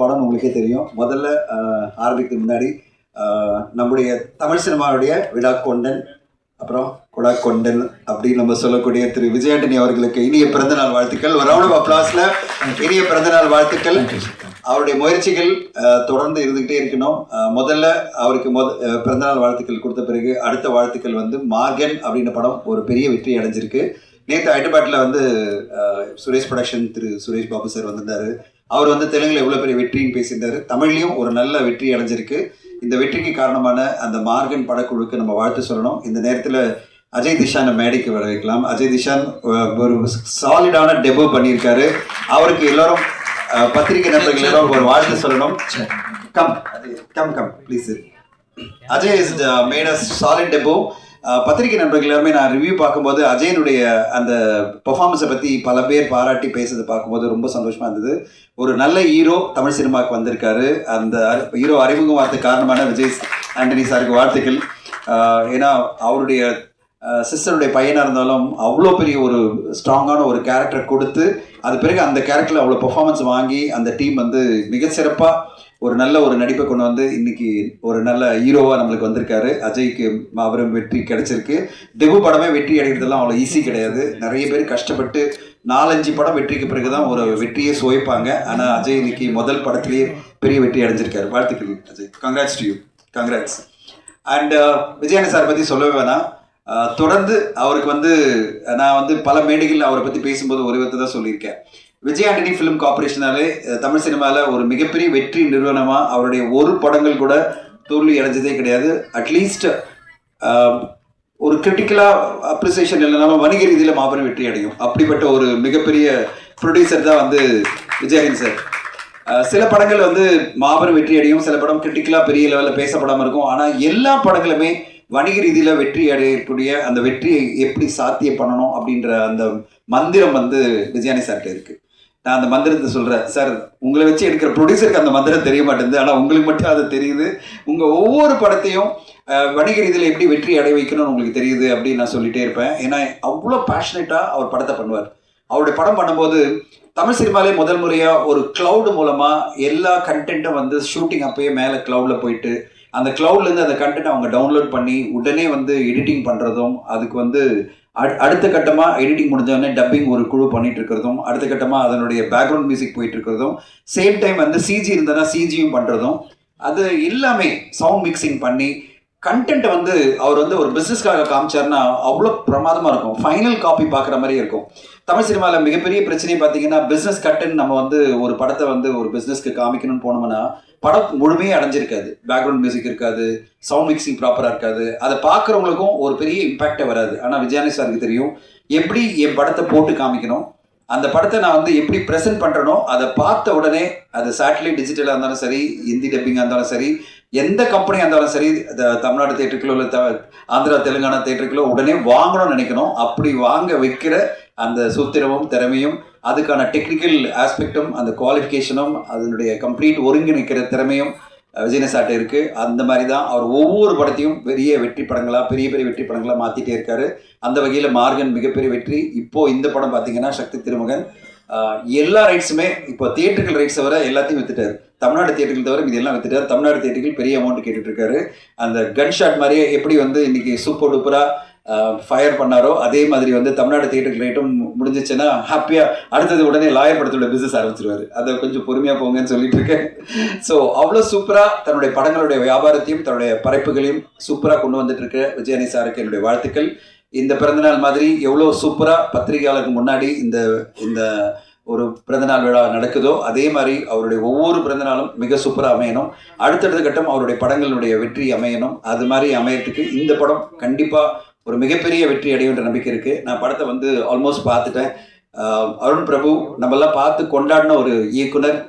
படம் உங்களுக்கே தெரியும். முதல்ல ஆரம்பிக்கிறதுக்கு முன்னாடி நம்முடைய தமிழ் சினிமாவுடைய விழா கொண்டன், அப்புறம் குடா கொண்டன் அப்படின்னு நம்ம சொல்லக்கூடிய திரு விஜய் ஆண்டனி அவர்களுக்கு இனிய பிறந்தநாள் வாழ்த்துக்கள். ஒரு ரவுண்ட் ஆஃப் அப்ளாஸ்ல இனிய பிறந்தநாள் வாழ்த்துக்கள். அவருடைய முயற்சிகள் தொடர்ந்து இருந்துகிட்டே இருக்கணும். முதல்ல அவருக்கு பிறந்தநாள் வாழ்த்துக்கள் கொடுத்த பிறகு அடுத்த வாழ்த்துக்கள் வந்து மார்கன் அப்படின்ற படம் ஒரு பெரிய வெற்றி அடைஞ்சிருக்கு. நேற்று ஹைதராபாத்தில் வந்து சுரேஷ் ப்ரொடக்ஷன் திரு சுரேஷ் பாபு சார் வந்திருந்தாரு. அவர் வந்து தெலுங்குல எவ்வளோ பெரிய வெற்றின்னு பேசியிருந்தாரு. தமிழ்லையும் ஒரு நல்ல வெற்றி அடைஞ்சிருக்கு. இந்த வெற்றிக்கு காரணமான அந்த மார்கன் படக்குழுக்கு நம்ம வாழ்த்து சொல்லணும். இந்த நேரத்தில் அஜய் திஷானை மேடைக்கு வர வைக்கலாம். அஜய் திஷான் ஒரு சாலிடான டெபோ பண்ணியிருக்காரு. அவருக்கு எல்லாரும் பத்திரிகை நண்பர்கள் எல்லாரும் ஒரு வாழ்த்து சொல்லணும். Come come come please. Ajay is made a solid debut. பத்திரிகை நண்பர்கள் எல்லாருமே நான் ரிவ்யூ பார்க்கும்போது அஜயனுடைய அந்த பெர்ஃபார்மன்ஸை பற்றி பல பேர் பாராட்டி பேசுறதை பார்க்கும்போது ரொம்ப சந்தோஷமாக இருந்தது. ஒரு நல்ல ஹீரோ தமிழ் சினிமாவுக்கு வந்திருக்காரு. அந்த ஹீரோ அறிமுகம் வார்த்தை காரணமான விஜய் ஆண்டனி சாருக்கு வாழ்த்துக்கள். ஏன்னா அவருடைய சிஸ்டருடைய பையனாக இருந்தாலும் அவ்வளோ பெரிய ஒரு ஸ்ட்ராங்கான ஒரு கேரக்டர் கொடுத்து அது பிறகு அந்த கேரக்டரில் அவ்வளோ பெர்ஃபார்மன்ஸ் வாங்கி அந்த டீம் வந்து மிக சிறப்பாக ஒரு நல்ல ஒரு நடிப்பை கொண்டு வந்து இன்னைக்கு ஒரு நல்ல ஹீரோவாக நம்மளுக்கு வந்திருக்காரு. அஜய்க்கு அவரும் வெற்றி கிடைச்சிருக்கு. டெபு படமே வெற்றி அடைகிறதுலாம் அவ்வளோ ஈஸி கிடையாது. நிறைய பேர் கஷ்டப்பட்டு 4-5 படம் வெற்றிக்கு பிறகு தான் ஒரு வெற்றியே சுவைப்பாங்க. ஆனால் அஜய் இன்னைக்கு முதல் படத்திலேயே பெரிய வெற்றி அடைஞ்சிருக்காரு. வாழ்த்துக்கள் Ajay. Congrats to you. Congrats. And Vijayani sir பற்றி சொல்லவே வேணாம். தொடர்ந்து அவருக்கு வந்து நான் வந்து பல மேடைகள் அவரை பற்றி பேசும்போது ஒரு விதத்தை தான் சொல்லியிருக்கேன். விஜய் ஆண்டனி ஃபிலிம் கார்பரேஷனாலே தமிழ் சினிமாவில் ஒரு மிகப்பெரிய வெற்றி நிறுவனமாக அவருடைய ஒரு படங்கள் கூட தோல்வி அடைஞ்சதே கிடையாது. அட்லீஸ்ட் ஒரு கிரிட்டிக்கலாக அப்ரிசியேஷன் இல்லைனாலும் வணிக ரீதியில் மாபெரும் வெற்றி அடையும். அப்படிப்பட்ட ஒரு மிகப்பெரிய ப்ரொடியூசர் தான் வந்து விஜய் ஆண்டனி சார். சில படங்கள் வந்து மாபெரும் வெற்றி அடையும், சில படம் கிரிட்டிக்கலாக பெரிய லெவலில் பேசப்படாமல் இருக்கும். ஆனால் எல்லா படங்களுமே வணிக ரீதியில் வெற்றி அடையக்கூடிய அந்த வெற்றியை எப்படி சாத்தியம் பண்ணணும் அப்படின்ற அந்த மந்திரம் வந்து விஜயானி சார்கிட்ட இருக்குது. நான் அந்த மந்திரத்தை சொல்கிறேன். சார், உங்களை வச்சு எடுக்கிற ப்ரொடியூசருக்கு அந்த மந்திரம் தெரிய மாட்டேங்குது, ஆனால் உங்களுக்கு மட்டும் அது தெரியுது. உங்கள் ஒவ்வொரு படத்தையும் வணிக ரீதியில் எப்படி வெற்றி அடைய வைக்கணும்னு உங்களுக்கு தெரியுது அப்படின்னு நான் சொல்லிகிட்டே இருப்பேன். ஏன்னா அவ்வளோ பேஷனேட்டாக அவர் படத்தை பண்ணுவார். அவருடைய படம் பண்ணும்போது தமிழ் சினிமாலே முதல் முறையாக ஒரு க்ளவுடு மூலமாக எல்லா கண்டென்ட்டும் வந்து ஷூட்டிங் அப்போயே மேலே க்ளவுடில் போயிட்டு அந்த க்ளவுட்லேருந்து அந்த கண்டென்ட் அவங்க டவுன்லோட் பண்ணி உடனே வந்து எடிட்டிங் பண்ணுறதும், அதுக்கு வந்து அடுத்த கட்டமாக எடிட்டிங் முடிஞ்சோடனே டப்பிங் ஒரு குழு பண்ணிட்டு இருக்கிறதும், அடுத்த கட்டமாக அதனுடைய பேக்ரவுண்ட் மியூசிக் போயிட்டு இருக்கிறதும், சேம் டைம் வந்து சிஜி இருந்ததுன்னா சிஜியும் பண்ணுறதும், அது எல்லாமே சவுண்ட் மிக்சிங் பண்ணி கண்டென்ட்டை வந்து அவர் வந்து ஒரு பிஸ்னஸ்க்காக காமிச்சார்னா அவ்வளோ பிரமாதமாக இருக்கும். ஃபைனல் காப்பி பார்க்குற மாதிரி இருக்கும். தமிழ் சினிமாவில் மிகப்பெரிய பிரச்சனையை பார்த்தீங்கன்னா பிஸ்னஸ் கட்டுன்னு நம்ம வந்து ஒரு படத்தை வந்து ஒரு பிஸ்னஸ்க்கு காமிக்கணும்னு போனோம்னா படம் முழுமையே அடைஞ்சிருக்காது. பேக்ரவுண்ட் மியூசிக் இருக்காது, சவுண்ட் மிக்சிங் ப்ராப்பராக இருக்காது. அதை பார்க்குறவங்களுக்கும் ஒரு பெரிய இம்பேக்டே வராது. ஆனால் விஜயானி சாருக்கு தெரியும் எப்படி என் படத்தை போட்டு காமிக்கணும், அந்த படத்தை நான் வந்து எப்படி ப்ரெசென்ட் பண்ணுறனோ அதை பார்த்த உடனே அது சேட்டலைட் டிஜிட்டலாக இருந்தாலும் சரி, ஹிந்தி டப்பிங்காக இருந்தாலும் சரி, எந்த கம்பெனியாக இருந்தாலும் சரி, தமிழ்நாடு தேட்டருக்குள்ளோ இல்லை ஆந்திரா தெலுங்கானா தேட்டருக்குள்ளோ உடனே வாங்கணும்னு நினைக்கணும். அப்படி வாங்க வைக்கிற அந்த சூத்திரமும் திறமையும் அதுக்கான டெக்னிக்கல் ஆஸ்பெக்டும் அந்த குவாலிஃபிகேஷனும் அதனுடைய கம்ப்ளீட் ஒருங்கிணைக்கிற திறமையும் விஜயனி சார்ட்ட இருக்குது. அந்த மாதிரி தான் அவர் ஒவ்வொரு படத்தையும் பெரிய வெற்றி படங்களாக பெரிய பெரிய வெற்றி படங்களாக மாற்றிட்டே இருக்காரு. அந்த வகையில் மார்கன் மிகப்பெரிய வெற்றி. இப்போது இந்த படம் பார்த்தீங்கன்னா சக்தி திருமகன் எல்லா ரைட்ஸுமே இப்போ தியேட்டர்கள் ரைட்ஸை வர எல்லாத்தையும் வித்துட்டார். தமிழ்நாடு தியேட்டர்கள் தவிர இது எல்லாம் வித்துட்டார். தமிழ்நாடு தியேட்டர்கள் பெரிய அமௌண்ட் கேட்டுட்ருக்காரு. அந்த கன் ஷாட் மாதிரியே எப்படி வந்து இன்றைக்கி சூப்பர் டூப்பராக ஃபயர் பண்ணாரோ அதே மாதிரி வந்து தமிழ்நாடு தியேட்டருக்கு ரைட்டும் முடிஞ்சிச்சுன்னா ஹாப்பியாக அடுத்தது உடனே லாயர் படத்தோட பிஸ்னஸ் ஆரம்பிச்சிருவார். அதை கொஞ்சம் பொறுமையாக போங்கன்னு சொல்லிட்டு இருக்கேன். ஸோ அவ்வளோ சூப்பராக தன்னுடைய படங்களுடைய வியாபாரத்தையும் தன்னுடைய படைப்புகளையும் சூப்பராக கொண்டு வந்துட்டு இருக்க விஜயானி சாருக்கு என்னுடைய வாழ்த்துக்கள். இந்த பிறந்தநாள் மாதிரி எவ்வளோ சூப்பராக பத்திரிகையாளருக்கு முன்னாடி இந்த இந்த ஒரு பிறந்தநாள் விழா நடக்குதோ அதே மாதிரி அவருடைய ஒவ்வொரு பிறந்தநாளும் மிக சூப்பராக அமையணும். அடுத்தடுத்த கட்டம் அவருடைய படங்களுடைய வெற்றி அமையணும். அது மாதிரி அமையறதுக்கு இந்த படம் கண்டிப்பாக ஒரு மிகப்பெரிய வெற்றி அடையுன்ற நம்பிக்கை இருக்குது. நான் படத்தை வந்து ஆல்மோஸ்ட் பார்த்துட்டேன். அருண் பிரபு நம்மெல்லாம் பார்த்து கொண்டாடின ஒரு இயக்குனர்,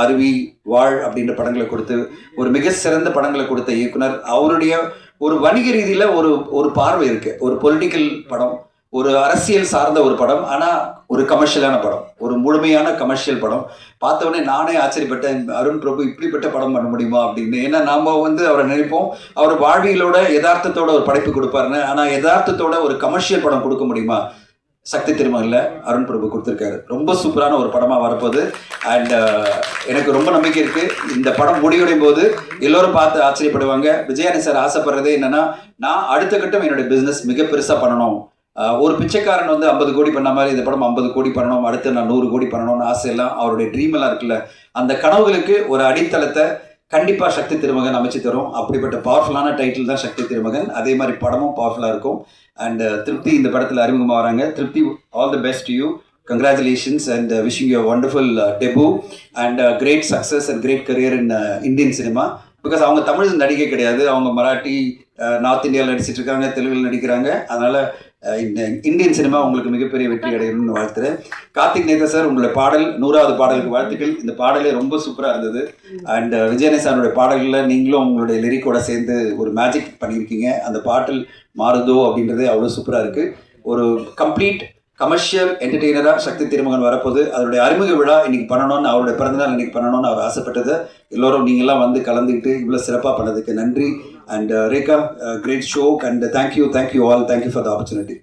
அருவி, வாழ் அப்படின்ற படங்களை கொடுத்து ஒரு மிக சிறந்த படங்களை கொடுத்த இயக்குனர். அவருடைய ஒரு வணிக ரீதியில் ஒரு பார்வை இருக்குது. ஒரு பொலிட்டிக்கல் படம், ஒரு அரசியல் சார்ந்த ஒரு படம், ஆனால் ஒரு கமர்ஷியலான படம், ஒரு முழுமையான கமர்ஷியல் படம். பார்த்தவொடனே நானே ஆச்சரியப்பட்டேன், அருண் பிரபு இப்படிப்பட்ட படம் பண்ண முடியுமா அப்படின்னு. ஏன்னா நாம் வந்து அவரை நினைப்போம் அவர் வாழ்வியலோட யதார்த்தத்தோட ஒரு படைப்பு கொடுப்பாருன்னு. ஆனால் யதார்த்தத்தோட ஒரு கமர்ஷியல் படம் கொடுக்க முடியுமா? சக்தி திருமகனில் அருண் பிரபு கொடுத்துருக்காரு. ரொம்ப சூப்பரான ஒரு படமாக வரப்போகுது. அண்ட் எனக்கு ரொம்ப நம்பிக்கை இருக்குது. இந்த படம் முடிவடையும் போது எல்லோரும் பார்த்து ஆச்சரியப்படுவாங்க. விஜயானி சார் ஆசைப்படுறதே என்னென்னா, நான் அடுத்த கட்டம் என்னுடைய பிஸ்னஸ் மிக பெருசாக பண்ணணும். ஒரு பிச்சைக்காரன் வந்து 50 கோடி பண்ண மாதிரி இந்த படம் 50 கோடி பண்ணணும், அடுத்து நான் 100 கோடி பண்ணணும்னு ஆசையெல்லாம் அவருடைய ட்ரீம் எல்லாம் இருக்குல்ல, அந்த கனவுகளுக்கு ஒரு அடித்தளத்தை கண்டிப்பாக சக்தி திருமகன் அமைச்சு தரும். அப்படிப்பட்ட பவர்ஃபுல்லான டைட்டில் தான் சக்தி திருமகன். அதே மாதிரி படமும் பவர்ஃபுல்லாக இருக்கும். அண்ட் திருப்தி இந்த படத்தில் அறிமுகமாக வராங்க. திருப்தி, all the best to you. Congratulations and wishing you a wonderful debut and great success and great career in Indian cinema. Because அவங்க தமிழ் நடிகை கிடையாது, அவங்க மராட்டி, நார்த் இந்தியாவில் நடிச்சிட்டு இருக்காங்க, தெலுங்குல நடிக்கிறாங்க. அதனால் இந்த இந்தியன் சினிமா உங்களுக்கு மிகப்பெரிய வெற்றி அடையணும்னு வாழ்த்துறேன். கார்த்திக் நேதா சார், உங்களுடைய பாடல் 100வது பாடலுக்கு வாழ்த்துக்கள். இந்த பாடலே ரொம்ப சூப்பராக இருந்தது. அண்ட் விஜயனி சாருடைய பாடல்களில் நீங்களும் உங்களுடைய லிரிக்கோட சேர்ந்து ஒரு மேஜிக் பண்ணியிருக்கீங்க. அந்த பாட்டில் மாறுதோ அப்படின்றதே அவ்வளோ சூப்பராக இருக்குது. ஒரு கம்ப்ளீட் கமர்ஷியல் என்டர்டெய்னராக சக்தி திருமகன் வரப்போது. அதனுடைய அறிமுக விழா இன்னைக்கு பண்ணணும்னு, அவருடைய பிறந்தநாள் இன்னைக்கு பண்ணணும்னு அவர் ஆசைப்பட்டது. எல்லோரும் நீங்கள்லாம் வந்து கலந்துக்கிட்டு இவ்வளோ சிறப்பாக பண்ணதுக்கு நன்றி. And Rekha, great show and thank you all, thank you for the opportunity.